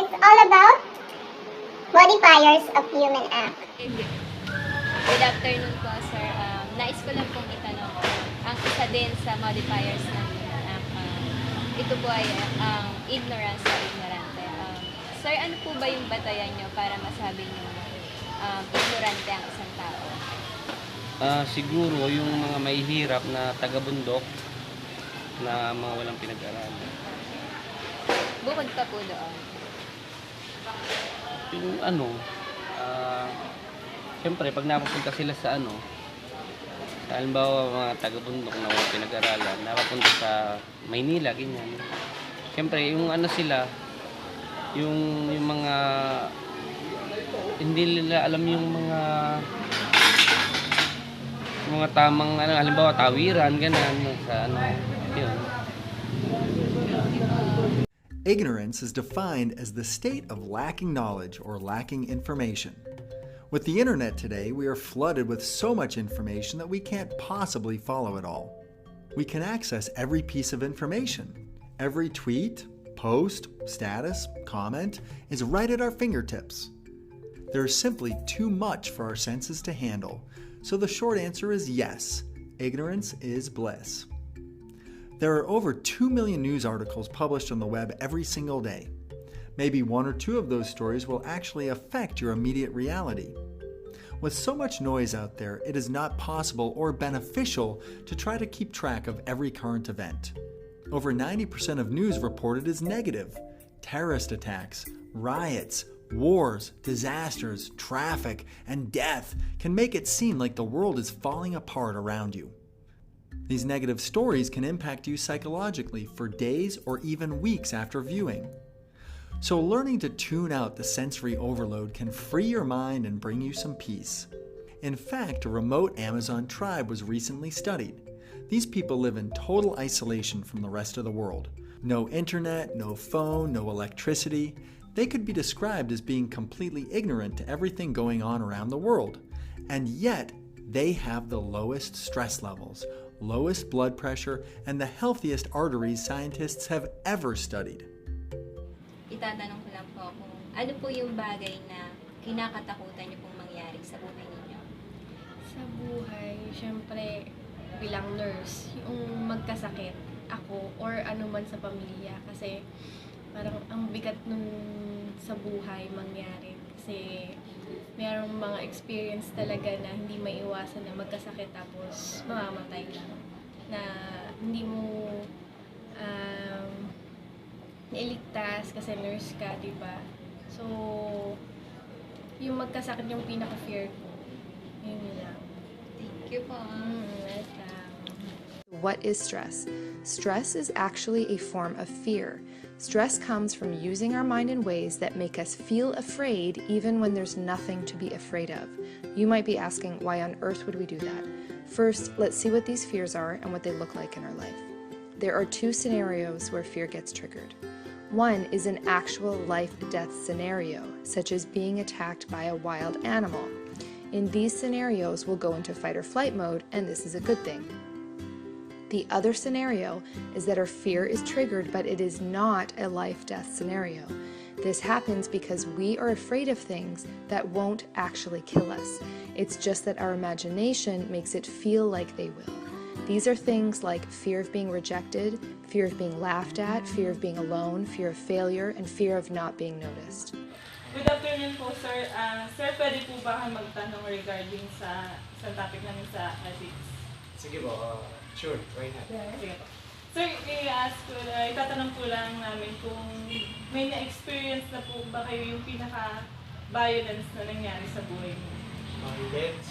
It's all about modifiers of human act. Good afternoon po, sir. Nais ko lang pong itanong, ang isa din sa modifiers ng human act, ito po ay ang ignorance sa ignorante. Sir, ano po ba yung batayan nyo para masabi nyo ignorante ang isang tao? Siguro yung mga mahihirap na taga-bundok na mga walang pinag-aralan. Bukod pa po doon. Yung siyempre pag napapunta sila sa halimbawa mga taga-bundok na walang pinag-aralan, napapunta sa Maynila, ganyan. Siyempre yung sila, yung mga hindi nila alam yung mga tamang halimbawa tawiran ganyan sa yun. Ignorance is defined as the state of lacking knowledge or lacking information. With the internet today, we are flooded with so much information that we can't possibly follow it all. We can access every piece of information. Every tweet, post, status, comment is right at our fingertips. There is simply too much for our senses to handle, so the short answer is yes, ignorance is bliss. There are over 2 million news articles published on the web every single day. Maybe one or two of those stories will actually affect your immediate reality. With so much noise out there, it is not possible or beneficial to try to keep track of every current event. Over 90% of news reported is negative. Terrorist attacks, riots, wars, disasters, traffic, and death can make it seem like the world is falling apart around you. These negative stories can impact you psychologically for days or even weeks after viewing. So learning to tune out the sensory overload can free your mind and bring you some peace. In fact, a remote Amazon tribe was recently studied. These people live in total isolation from the rest of the world. No internet, no phone, no electricity. They could be described as being completely ignorant to everything going on around the world. And yet, they have the lowest stress levels, lowest blood pressure, and the healthiest arteries scientists have ever studied. Itatanong ko lang po kung ano po yung bagay na kinakatakutan niyo pong mangyari sa buhay ninyo? Sa buhay, syempre, bilang nurse, yung magkasakit ako or ano man sa pamilya. Kasi parang ang bigat nun sa buhay mangyari. Kasi mayroong mga experience talaga na hindi maiwasan na magkasakit tapos mamamatay lang. Na hindi mo nailigtas kasi nurse ka, diba? So, yung magkasakit yung pinaka-fear ko. Yun lang. Thank you po. What is stress? Stress is actually a form of fear. Stress comes from using our mind in ways that make us feel afraid even when there's nothing to be afraid of. You might be asking, why on earth would we do that? First, let's see what these fears are and what they look like in our life. There are two scenarios where fear gets triggered. One is an actual life-death scenario, such as being attacked by a wild animal. In these scenarios, we'll go into fight or flight mode, and this is a good thing. The other scenario is that our fear is triggered, but it is not a life-death scenario. This happens because we are afraid of things that won't actually kill us. It's just that our imagination makes it feel like they will. These are things like fear of being rejected, fear of being laughed at, fear of being alone, fear of failure, and fear of not being noticed. Good afternoon po, sir. Sir, pwede po ba magtanong regarding sa topic namin sa ethics? Sige po, sure, why not? Sige po. Sir, itatanong po lang namin kung may na-experience na po ba kayo yung pinaka-violence na nangyari sa buhay mo? Violence?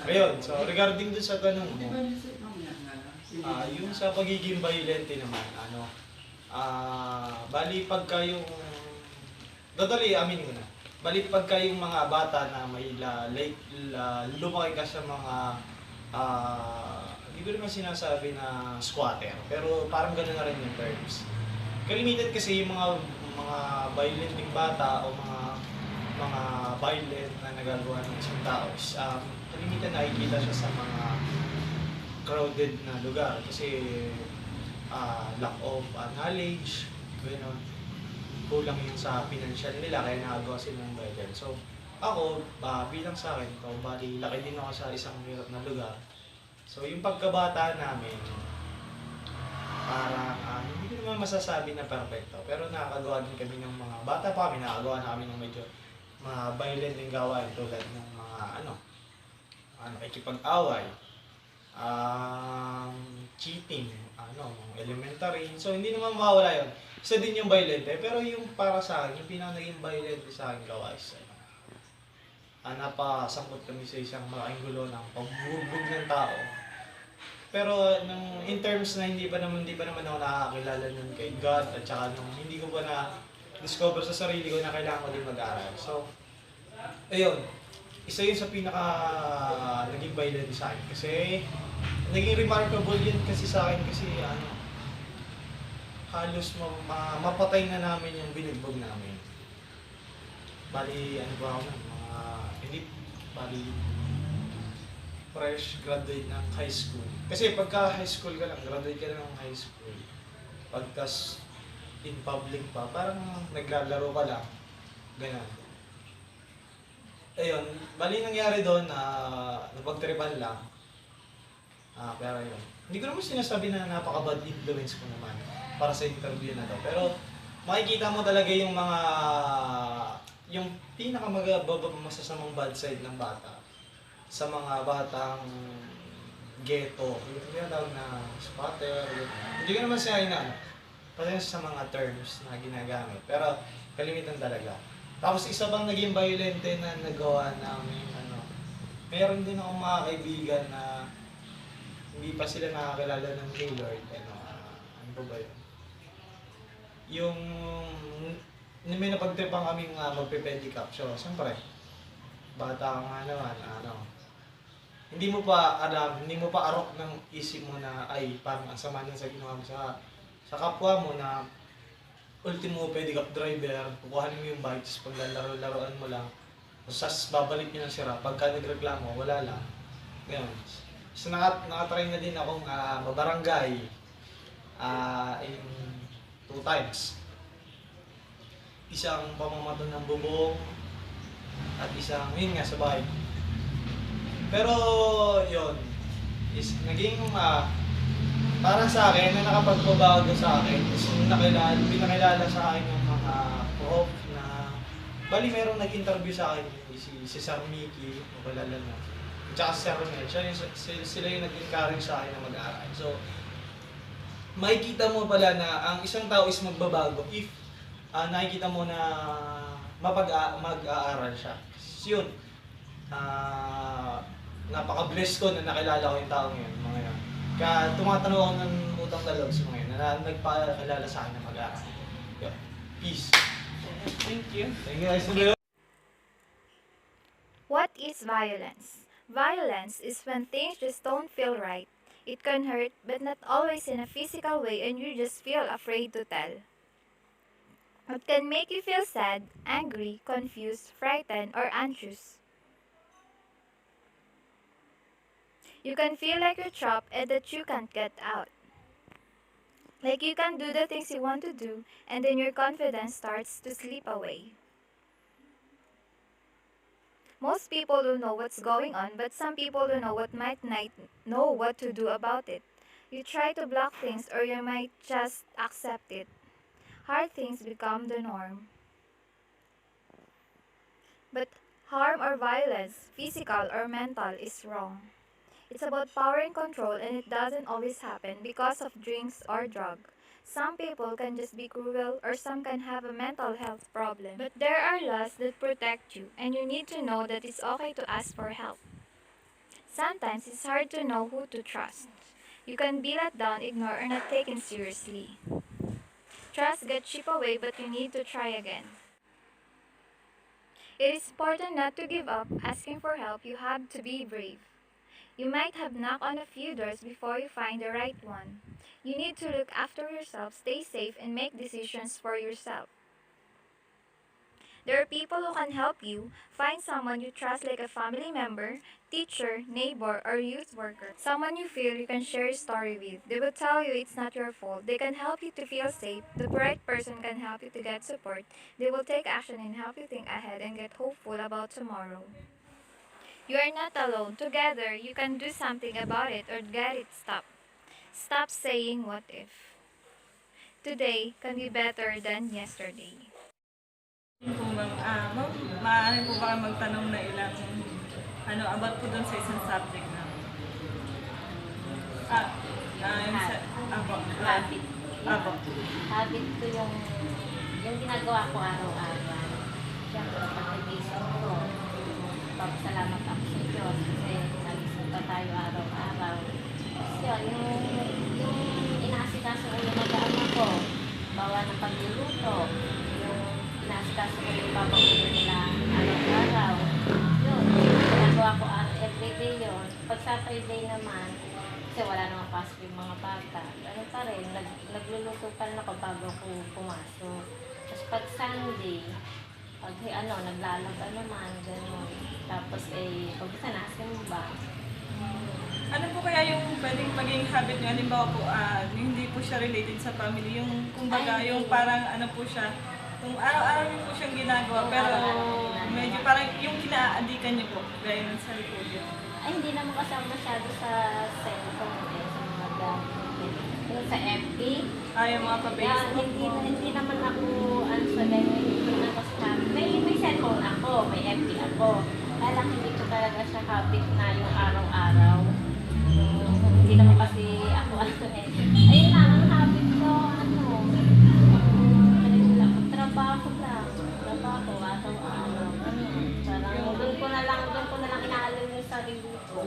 Ayun, so regarding dun sa tanong mo, yung sa pagiging violente naman, bali pagka yung, aminin ko na, bali pagka yung mga bata na may lumaki ka sa mga, hindi ko naman sinasabi na squatter, pero parang gano'n na rin yung terms. Kalimitan kasi yung mga violenteng bata o mga violent na nagagawa ng isang tao, kalimitan nakikita siya sa mga crowded na lugar kasi lack of knowledge, gano'n. kulang yun sa financial nila kaya nakagawa sila ng bayan. So, ako, bilang sa akin, bali, laki din ako sa isang hirap na lugar. So, yung pagkabata namin, parang hindi ko naman masasabi na perfecto, pero nakakagawa din kami ng mga bata pa kami, nakakagawa na kami ng medyo mga violent din gawain tulad ng mga ikipag-away, cheating, elementary. So, hindi naman mawala yun. Isa din yung violent pero yung para sa akin, yung pinaka naging violent sa akin gawa is, napasangkot kami sa isang malaking gulo ng pagbubugbog ng tao. Pero in terms na hindi pa naman ako nakakilala nun kay God at saka nung hindi ko pa na discover sa sarili ko na kailangan ko din mag-aral. So, ayun. Isa yun sa pinaka naging violent sa akin kasi naging remarkable yun kasi sa akin kasi halos mapatay na namin yung binugbog namin. Bali, fresh graduate ng high school. Kasi pagka high school ka lang, graduate ka lang ng high school. Pagkas in public pa, parang naglalaro ka lang. Ganun. Ayun, bali nangyari doon na napagtripan lang. Pero yun. Hindi ko naman sinasabi na napaka-bad influence ko naman para sa interview na to. Pero makikita mo talaga yung pinaka-masasamang bad side ng bata sa mga batang ghetto. Yung tinatawag na squatter. Hindi ko naman siya kasi sa mga terms na ginagamit. Pero kalimitan talaga. Tapos isa pang naging violente na nagawa namin, meron din akong mga kaibigan na hindi pa sila nakakilala ng Lord. Ano ba yun? Yung may napagtripan kaming magpe-pedicab. So, siyempre, bata ka nga naman, hindi mo pa arok ng isip mo na, ay, parang ang sama ng sa ginawa mo sa kapwa mo na ultimo pedicab driver, kukuhanin mo yung bike, tapos paglalaro-laroan mo lang, tapos babalik nyo ng sira, pagka nagreklamo, wala lang. Ganyan. So, nakatry na din akong mabarangay in 2 times. Isang pamamato ng bubong, at isang, yun nga, sa bahay. Pero, yun, is naging, para sa akin, na nakapagpabago sa akin, is pinakilala sa akin yung mga prof na, bali merong nag-interview sa akin, si Sir Mickey, makalala na, at saka si Sir Ronel, sila yung nag-encourage sa akin na mag-aaral. So, makikita mo pala na ang isang tao is magbabago if nakikita mo na mag-aaral siya. Yun, napaka-bless ko na nakilala ko yung taong yun, mga yan. Kaya tumatanong ako ng utang na loob sa mga yun, na nagpakilala sa akin na mag-aaral. Yeah. Peace. Thank you. Thank you guys. What is violence? Violence is when things just don't feel right. It can hurt, but not always in a physical way, and you just feel afraid to tell. It can make you feel sad, angry, confused, frightened, or anxious. You can feel like you're trapped and that you can't get out. Like you can't do the things you want to do, and then your confidence starts to slip away. Most people don't know what's going on, but some people don't know might not know what to do about it. You try to block things, or you might just accept it. Hard things become the norm. But harm or violence, physical or mental, is wrong. It's about power and control, and it doesn't always happen because of drinks or drug. Some people can just be cruel, or some can have a mental health problem. But there are laws that protect you, and you need to know that it's okay to ask for help. Sometimes it's hard to know who to trust. You can be let down, ignored, or not taken seriously. Trust gets chipped away, but you need to try again. It is important not to give up. Asking for help, you have to be brave. You might have knocked on a few doors before you find the right one. You need to look after yourself, stay safe, and make decisions for yourself. There are people who can help you. Find someone you trust like a family member, teacher, neighbor, or youth worker. Someone you feel you can share your story with. They will tell you it's not your fault. They can help you to feel safe. The right person can help you to get support. They will take action and help you think ahead and get hopeful about tomorrow. You are not alone. Together, you can do something about it or get it stopped. Stop saying what if. Today can be better than yesterday. Po ma'am, ma'am, maaari po ba magtanong na ilang about po dun sa isang subject na? Apo. Habit. Apo. Habit ko yung ginagawa ko araw-araw. Siyempre, pag-ibig ko, papasalamat ako sa Diyos kasi nagising pa tayo araw-araw. Kasi yung inaasikaso ko yung mag-aama ko, bawa ng pagluluto, yung inaasikaso ko yung papaulo nila araw-araw. Yun, ginagawa ko everyday yun. Pag sa Friday naman, kasi wala namang pasok yung mga bata. Ano pa rin, nagluluto pa rin ako bago ko pumasok. Tapos pag Sunday, pag naglalaba naman, gano'n. Tapos pag isa nasimba. Ano po kaya yung pwedeng maging habit nyo? Halimbawa po, hindi po siya related sa family. Yung kumbaga, yung parang po siya, yung araw-araw nyo po siyang ginagawa, pero medyo parang yung kinaadikan nyo po, gaya ng cellphone yun. Ay, hindi naman kasama masyado sa cellphone sa mga gamit. Yung sa FB. Yung mga pa-Facebook po. Hindi naman ako, sa ganyan, hindi naman ako sa may cellphone ako, may FB ako. Kaya hindi ko talaga siya habit na yung araw-araw. Hindi naman kasi ako ayun lang, ang habit ko, trabaho lang. Trabaho, araw-araw. Parang doon ko na lang inaalala yung sarili ko.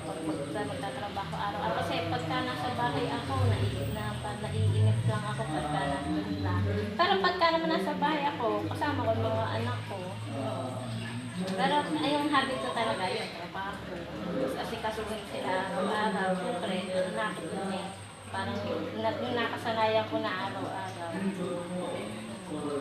Pag magtatrabaho araw-araw. Kasi pagka nasa bahay ako, naiinip lang ako pagka nandun lang. Pero pagka naman nasa bahay ako, kasama ko yung mga anak ko. Pero yung habit ko talaga yun, trabaho. Kasi kasunod sila araw-araw. Siyempre, nakakit yun eh. Parang nakasanayan ko na araw-araw.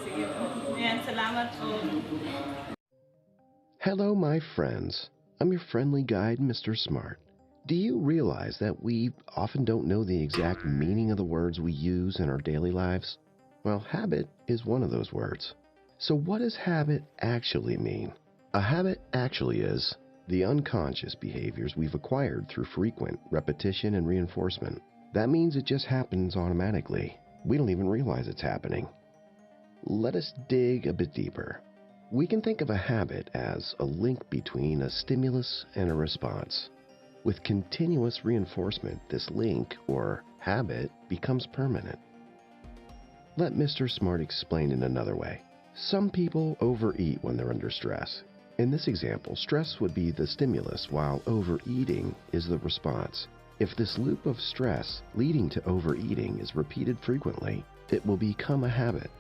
Sige po. Ayan, salamat po. Hello, my friends. I'm your friendly guide, Mr. Smart. Do you realize that we often don't know the exact meaning of the words we use in our daily lives? Well, habit is one of those words. So what does habit actually mean? A habit actually is the unconscious behaviors we've acquired through frequent repetition and reinforcement. That means it just happens automatically. We don't even realize it's happening. Let us dig a bit deeper. We can think of a habit as a link between a stimulus and a response. With continuous reinforcement, this link, or habit, becomes permanent. Let Mr. Smart explain in another way. Some people overeat when they're under stress. In this example, stress would be the stimulus, while overeating is the response. If this loop of stress leading to overeating is repeated frequently, it will become a habit.